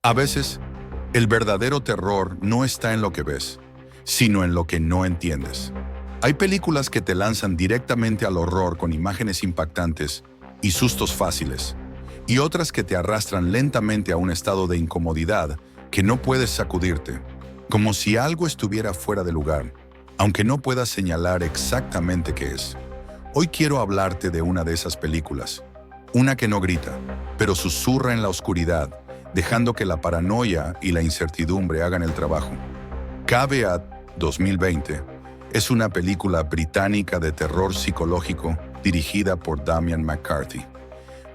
A veces, el verdadero terror no está en lo que ves, sino en lo que no entiendes. Hay películas que te lanzan directamente al horror con imágenes impactantes y sustos fáciles, y otras que te arrastran lentamente a un estado de incomodidad que no puedes sacudirte, como si algo estuviera fuera de lugar, aunque no puedas señalar exactamente qué es. Hoy quiero hablarte de una de esas películas, una que no grita, pero susurra en la oscuridad, dejando que la paranoia y la incertidumbre hagan el trabajo. Caveat 2020 es una película británica de terror psicológico dirigida por Damian McCarthy.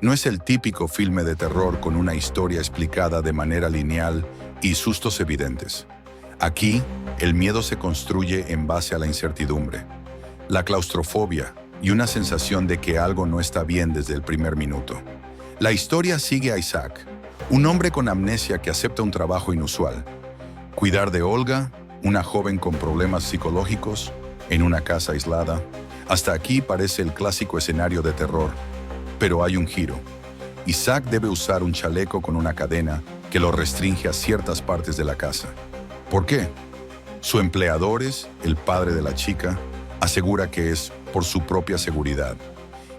No es el típico filme de terror con una historia explicada de manera lineal y sustos evidentes. Aquí, el miedo se construye en base a la incertidumbre, la claustrofobia y una sensación de que algo no está bien desde el primer minuto. La historia sigue a Isaac, un hombre con amnesia que acepta un trabajo inusual: cuidar de Olga, una joven con problemas psicológicos, en una casa aislada. Hasta aquí parece el clásico escenario de terror, pero hay un giro. Isaac debe usar un chaleco con una cadena que lo restringe a ciertas partes de la casa. ¿Por qué? Su empleador, el padre de la chica, asegura que es por su propia seguridad.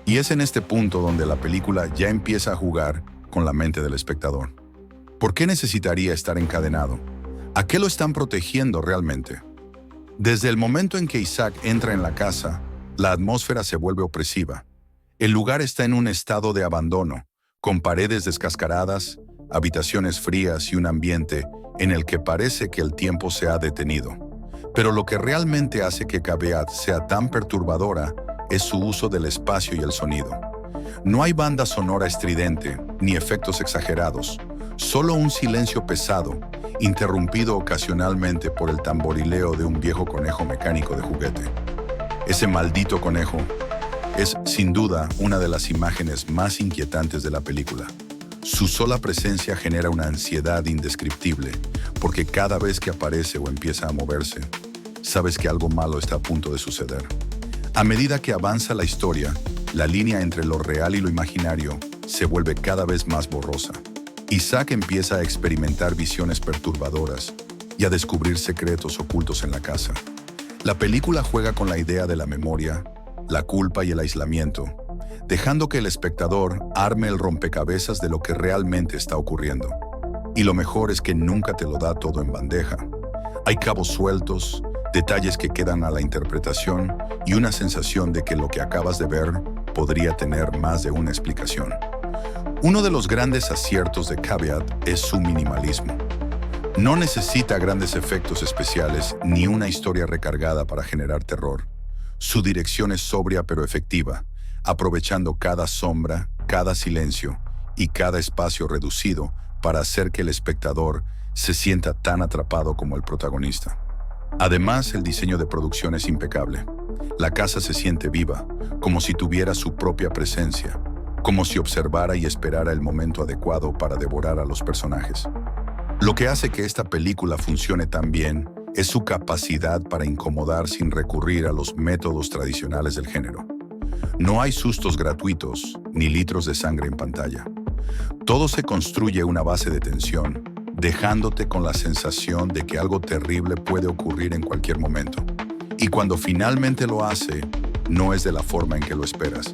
Y es en este punto donde la película ya empieza a jugar con la mente del espectador. ¿Por qué necesitaría estar encadenado? ¿A qué lo están protegiendo realmente? Desde el momento en que Isaac entra en la casa, la atmósfera se vuelve opresiva. El lugar está en un estado de abandono, con paredes descascaradas, habitaciones frías y un ambiente en el que parece que el tiempo se ha detenido. Pero lo que realmente hace que Caveat sea tan perturbadora es su uso del espacio y el sonido. No hay banda sonora estridente ni efectos exagerados, solo un silencio pesado, interrumpido ocasionalmente por el tamborileo de un viejo conejo mecánico de juguete. Ese maldito conejo es, sin duda, una de las imágenes más inquietantes de la película. Su sola presencia genera una ansiedad indescriptible, porque cada vez que aparece o empieza a moverse, sabes que algo malo está a punto de suceder. A medida que avanza la historia, la línea entre lo real y lo imaginario se vuelve cada vez más borrosa. Isaac empieza a experimentar visiones perturbadoras y a descubrir secretos ocultos en la casa. La película juega con la idea de la memoria, la culpa y el aislamiento, dejando que el espectador arme el rompecabezas de lo que realmente está ocurriendo. Y lo mejor es que nunca te lo da todo en bandeja. Hay cabos sueltos, detalles que quedan a la interpretación y una sensación de que lo que acabas de ver podría tener más de una explicación. Uno de los grandes aciertos de Caveat es su minimalismo. No necesita grandes efectos especiales ni una historia recargada para generar terror. Su dirección es sobria pero efectiva, aprovechando cada sombra, cada silencio y cada espacio reducido para hacer que el espectador se sienta tan atrapado como el protagonista. Además, el diseño de producción es impecable. La casa se siente viva, como si tuviera su propia presencia, como si observara y esperara el momento adecuado para devorar a los personajes. Lo que hace que esta película funcione tan bien es su capacidad para incomodar sin recurrir a los métodos tradicionales del género. No hay sustos gratuitos ni litros de sangre en pantalla. Todo se construye una base de tensión, dejándote con la sensación de que algo terrible puede ocurrir en cualquier momento. Y cuando finalmente lo hace, no es de la forma en que lo esperas.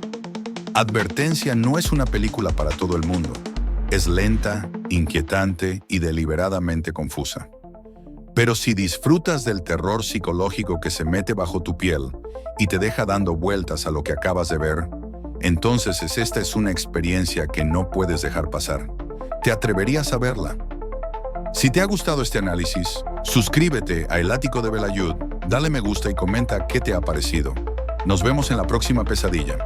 Advertencia: no es una película para todo el mundo. Es lenta, inquietante y deliberadamente confusa. Pero si disfrutas del terror psicológico que se mete bajo tu piel y te deja dando vueltas a lo que acabas de ver, entonces esta es una experiencia que no puedes dejar pasar. ¿Te atreverías a verla? Si te ha gustado este análisis, suscríbete a El Ático de Belayud, dale me gusta y comenta qué te ha parecido. Nos vemos en la próxima pesadilla.